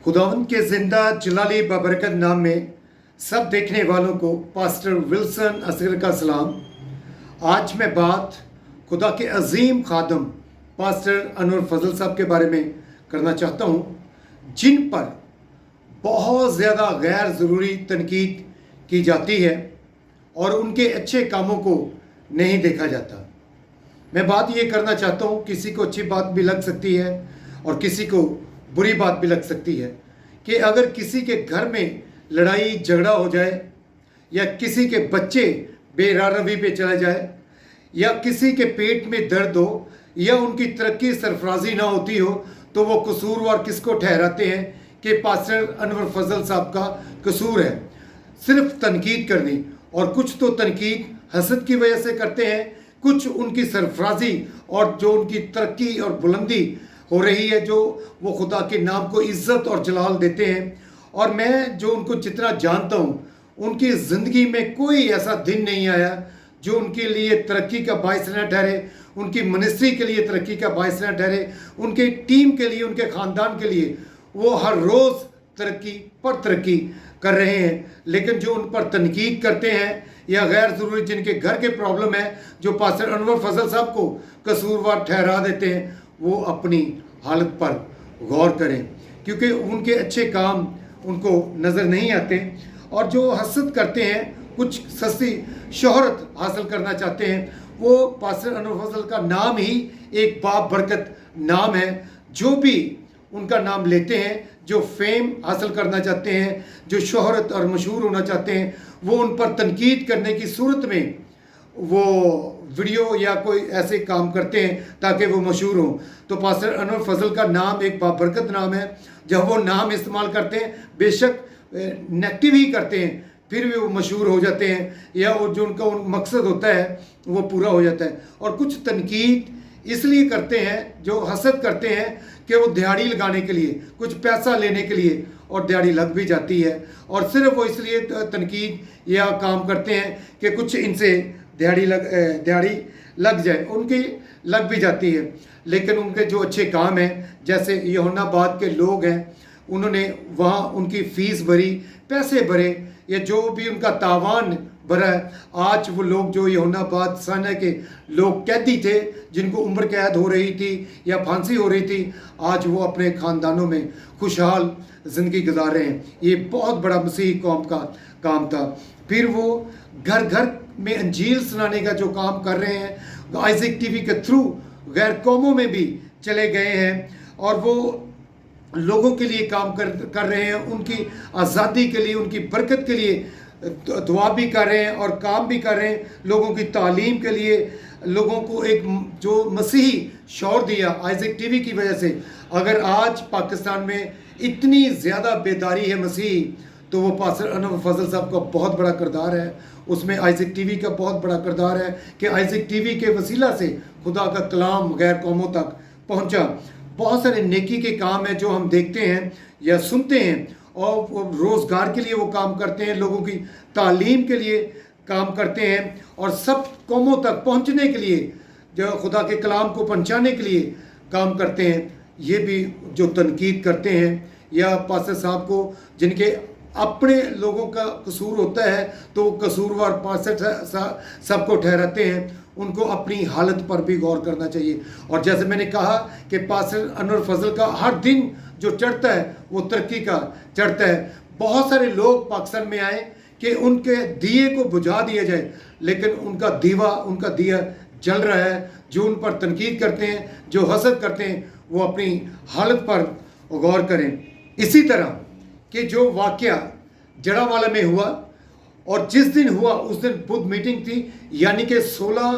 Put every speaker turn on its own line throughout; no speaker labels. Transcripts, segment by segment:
खुदावंद के जिंदा जलाली बबरकत नाम में सब देखने वालों को पास्टर विल्सन असगर का सलाम। आज मैं बात खुदा के अजीम खादम पास्टर अनवर फजल साहब के बारे में करना चाहता हूँ, जिन पर बहुत ज़्यादा गैर ज़रूरी तनकीद की जाती है और उनके अच्छे कामों को नहीं देखा जाता। मैं बात ये करना चाहता हूँ, किसी को अच्छी बात भी लग सकती है और किसी को बुरी बात भी लग सकती है, कि अगर किसी के घर में लड़ाई झगड़ा हो जाए या किसी के बच्चे बेरारवी पे चले जाए या किसी के पेट में दर्द हो या उनकी तरक्की सरफराजी ना होती हो, तो वो कसूरवार किसको ठहराते हैं कि पास्टर अनवर फजल साहब का कसूर है सिर्फ तनकीद करनी। और कुछ तो तनकीद हसद की वजह से करते हैं, कुछ उनकी सरफराजी और जो उनकी तरक्की और बुलंदी हो रही है, जो वो खुदा के नाम को इज़्ज़त और जलाल देते हैं। और मैं जो उनको जितना जानता हूँ, उनकी ज़िंदगी में कोई ऐसा दिन नहीं आया जो उनके लिए तरक्की का बायस न ठहरे, उनकी मिनिस्ट्री के लिए तरक्की का बायस न ठहरे, उनके टीम के लिए, उनके ख़ानदान के लिए वो हर रोज़ तरक्की पर तरक्की कर रहे हैं। लेकिन जो उन पर तनकीद करते हैं या गैर ज़रूरी जिनके घर के प्रॉब्लम है, जो पास्टर अनवर फजल साहब को कसूरवार ठहरा देते हैं, वो अपनी हालत पर गौर करें, क्योंकि उनके अच्छे काम उनको नज़र नहीं आते। और जो हसद करते हैं, कुछ सस्ती शोहरत हासिल करना चाहते हैं, वो पास्टर अनवर फजल का नाम ही एक बाप बरकत नाम है। जो भी उनका नाम लेते हैं, जो फेम हासिल करना चाहते हैं, जो शोहरत और मशहूर होना चाहते हैं, वो उन पर तनकीद करने की सूरत में वो वीडियो या कोई ऐसे काम करते हैं ताकि वो मशहूर हों। तो पास्टर अनवर फजल का नाम एक बाबरकत नाम है। जब वो नाम इस्तेमाल करते हैं, बेशक नेगेटिव ही करते हैं, फिर भी वो मशहूर हो जाते हैं, या वो जो उनका मकसद होता है वो पूरा हो जाता है। और कुछ तनकीद इसलिए करते हैं, जो हसद करते हैं कि वो दिहाड़ी लगाने के लिए, कुछ पैसा लेने के लिए, और दिहाड़ी लग भी जाती है। और सिर्फ वो इसलिए तनकीद या काम करते हैं कि कुछ इनसे दिहाड़ी लग जाए, उनकी लग भी जाती है। लेकिन उनके जो अच्छे काम हैं, जैसे यूहन्नाबाद के लोग हैं, उन्होंने वहाँ उनकी फ़ीस भरी, पैसे भरे, या जो भी उनका तावान भरा है। आज वो लोग जो यूहन्नाबाद साना के लोग कैदी थे, जिनको उम्र कैद हो रही थी या फांसी हो रही थी, आज वो अपने ख़ानदानों में खुशहाल ज़िंदगी गुजार रहे हैं। ये बहुत बड़ा मसीह कौम का काम था। फिर वो घर घर में अंजील सुनाने का जो काम कर रहे हैं, आइज़ैक टीवी के थ्रू गैर कौमों में भी चले गए हैं, और वो लोगों के लिए काम कर रहे हैं, उनकी आज़ादी के लिए, उनकी बरकत के लिए दुआ भी कर रहे हैं और काम भी कर रहे हैं, लोगों की तालीम के लिए, लोगों को एक जो मसीही शौर दिया आइज़ैक टीवी की वजह से। अगर आज पाकिस्तान में इतनी ज़्यादा बेदारी है मसीही, तो वो पास्टर अनवर फजल साहब का बहुत बड़ा किरदार है, उसमें आइज़ैक टीवी का बहुत बड़ा किरदार है कि आइज़ैक टीवी के वसीला से खुदा का कलाम गैर कौमों तक पहुंचा। बहुत सारे नेकी के काम हैं जो हम देखते हैं या सुनते हैं, और रोज़गार के लिए वो काम करते हैं, लोगों की तालीम के लिए काम करते हैं, और सब कौमों तक पहुंचने के लिए, जो खुदा के कलाम को पहुंचाने के लिए काम करते हैं। ये भी जो तनकीद करते हैं या पास्टर साहब को जिनके अपने लोगों का कसूर होता है, तो कसूरवार पास्टर साहब को ठहराते हैं, उनको अपनी हालत पर भी गौर करना चाहिए। और जैसे मैंने कहा कि पास्टर अनवर फजल का हर दिन जो चढ़ता है वो तरक्की का चढ़ता है। बहुत सारे लोग पाकिस्तान में आए कि उनके दिए को बुझा दिया जाए, लेकिन उनका दिया जल रहा है। जो उन पर तनकीद करते हैं, जो हसद करते हैं, वो अपनी हालत पर गौर करें। इसी तरह कि जो वाक़या जड़ावाला में हुआ, और जिस दिन हुआ उस दिन बुध मीटिंग थी, यानी कि 16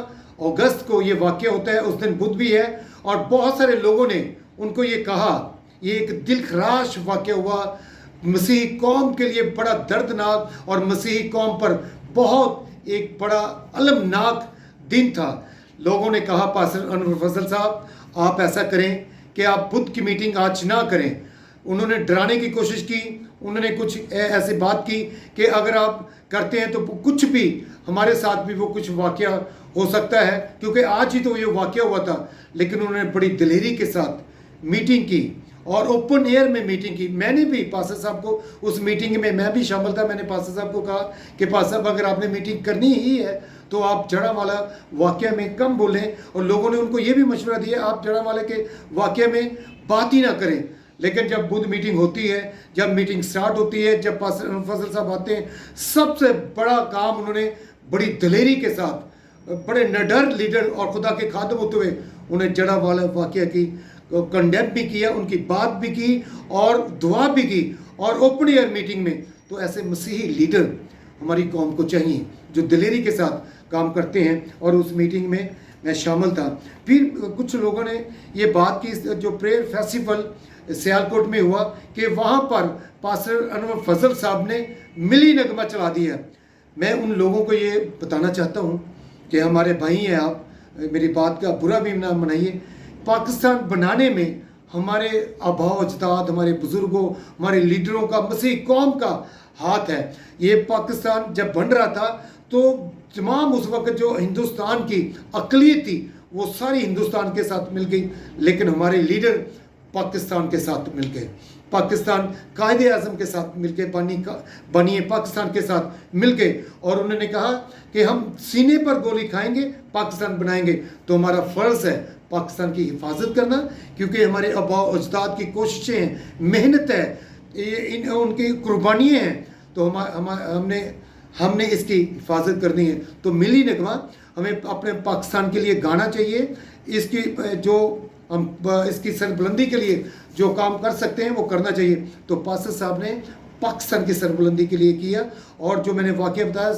अगस्त को ये वाक़या होता है, उस दिन बुध भी है। और बहुत सारे लोगों ने उनको ये कहा, ये एक दिलखराश वाक़या हुआ, मसीही कौम के लिए बड़ा दर्दनाक, और मसीही कौम पर बहुत एक बड़ा अलमनाक दिन था। लोगों ने कहा, पास्टर अनवर फजल साहब आप ऐसा करें कि आप बुध की मीटिंग आज ना करें। उन्होंने डराने की कोशिश की, उन्होंने कुछ ऐसी बात की कि अगर आप करते हैं तो कुछ भी हमारे साथ भी वो कुछ वाक़या हो सकता है, क्योंकि आज ही तो ये वाक़या हुआ था। लेकिन उन्होंने बड़ी दिलेरी के साथ मीटिंग की और ओपन एयर में मीटिंग की। मैंने भी पासा साहब को उस मीटिंग में मैं भी शामिल था। मैंने पासा साहब को कहा कि पासा साहब अगर आपने मीटिंग करनी ही है तो आप जड़ावाला वाक़या में कम बोलें, और लोगों ने उनको ये भी मशवरा दिया आप जड़ावाला के वाक़या में बात ही ना करें। लेकिन जब बुध मीटिंग होती है, जब मीटिंग स्टार्ट होती है, जब पास्टर अनवर फजल साहब आते हैं, सबसे बड़ा काम उन्होंने बड़ी दलेरी के साथ, बड़े निडर लीडर और खुदा के खादम होते हुए उन्हें जड़ावाला वाक़या की कंडेम भी किया, उनकी बात भी की और दुआ भी की। और ओपन एयर मीटिंग में तो ऐसे मसीही लीडर हमारी कौम को चाहिए जो दिलेरी के साथ काम करते हैं, और उस मीटिंग में मैं शामिल था। फिर कुछ लोगों ने ये बात की, जो प्रेयर फेस्टिवल सियालकोट में हुआ, कि वहाँ पर पास्टर अनवर फजल साहब ने मिली नगमा चला दिया। मैं उन लोगों को ये बताना चाहता हूँ कि हमारे भाई हैं आप, मेरी बात का बुरा भी ना मनाइए। पाकिस्तान बनाने में हमारे आबा अजदाद, हमारे बुज़ुर्गों, हमारे लीडरों का, मसीह कौम का हाथ है। ये पाकिस्तान जब बन रहा था तो तमाम उस वक्त जो हिंदुस्तान की अक़लियत थी वो सारी हिंदुस्तान के साथ मिल गई, लेकिन हमारे लीडर पाकिस्तान के साथ मिल गए, पाकिस्तान कायदे आज़म के साथ मिल के, बानी पाकिस्तान के साथ मिल गए, और उन्होंने कहा कि हम सीने पर गोली खाएंगे, पाकिस्तान बनाएंगे। तो हमारा फ़र्ज़ है पाकिस्तान की हिफाजत करना, क्योंकि हमारे आबा अजदाद की कोशिशें हैं, मेहनत है, उनकी कुर्बानियाँ हैं, तो हमने इसकी हिफाजत करनी है। तो मिली नगमा हमें अपने पाकिस्तान के लिए गाना चाहिए। इसकी जो हम इसकी सरबुलंदी के लिए जो काम कर सकते हैं वो करना चाहिए। तो पास्टर साहब ने पाकिस्तान की सरबुलंदी के लिए किया। और जो मैंने वाक़या बताया,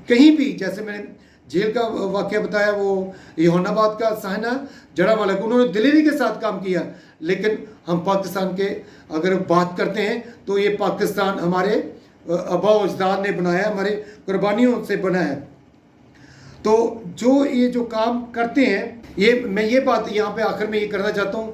कहीं भी, जैसे मैंने जेल का वाक़या बताया, वो योहानाबाद का साहना जड़ावाला को उन्होंने दिलेरी के साथ काम किया। लेकिन हम पाकिस्तान के अगर बात करते हैं तो ये पाकिस्तान हमारे आबा अजदाद ने बनाया, हमारे कुर्बानियों से बना है। तो जो ये जो काम करते हैं, मैं ये बात यहाँ पे आखिर में ये करना चाहता हूँ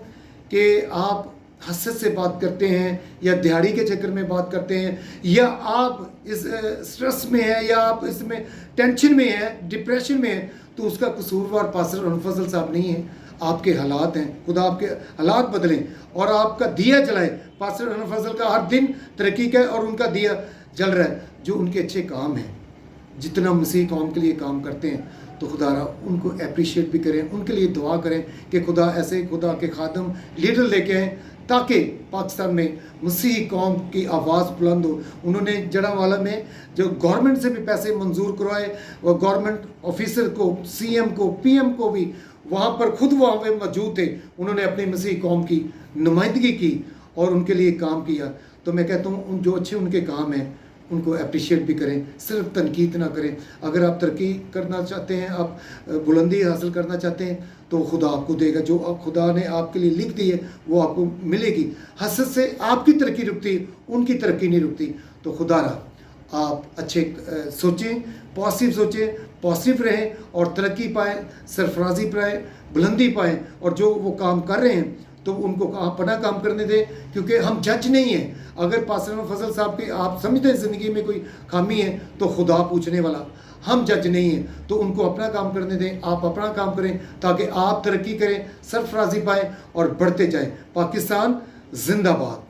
कि आप हसरत से बात करते हैं या दिहाड़ी के चक्कर में बात करते हैं, या आप इस स्ट्रेस में हैं, या आप इसमें टेंशन में हैं, डिप्रेशन में हैं, तो उसका कसूरवार पास्टर अनवर फजल साहब नहीं है, आपके हालात हैं। खुदा आपके हालात बदलें और आपका दिया जलाए। पास्टर अनवर फजल का हर दिन तरक्की का है और उनका दिया जल रहा है। जो उनके अच्छे काम हैं, जितना मसीह कौम के लिए काम करते हैं, तो खुदारा उनको अप्रिशिएट भी करें, उनके लिए दुआ करें कि खुदा ऐसे खुदा के खादम लीडर लेके आएँ ताकि पाकिस्तान में मसीही कौम की आवाज़ बुलंद हो। उन्होंने जड़ावाला में जो गवर्नमेंट से भी पैसे मंजूर करवाए, और गवर्नमेंट ऑफिसर को, CM को, PM को भी वहाँ पर खुद वहाँ पे मौजूद थे। उन्होंने अपनी मसीही कौम की नुमाइंदगी की और उनके लिए काम किया। तो मैं कहता हूँ जो अच्छे उनके काम हैं उनको अप्रिशिएट भी करें, सिर्फ तनकीद ना करें। अगर आप तरक्की करना चाहते हैं, आप बुलंदी हासिल करना चाहते हैं, तो खुदा आपको देगा। जो खुदा ने आपके लिए लिख दी है वो आपको मिलेगी। हसरत से आपकी तरक्की रुकती, उनकी तरक्की नहीं रुकती। तो खुदा रहा आप अच्छे सोचें, पॉजिटिव सोचें, पॉजिटिव रहें और तरक्की पाएँ, सरफराजी पाएँ, बुलंदी पाएँ। और जो वो काम कर रहे हैं तो उनको अपना काम करने दें, क्योंकि हम जज नहीं हैं। अगर पास्टर अनवर फजल साहब की आप समझते हैं ज़िंदगी में कोई खामी है तो खुदा पूछने वाला, हम जज नहीं हैं। तो उनको अपना काम करने दें, आप अपना काम करें ताकि आप तरक्की करें, सरफराजी पाएँ और बढ़ते जाएँ। पाकिस्तान जिंदाबाद।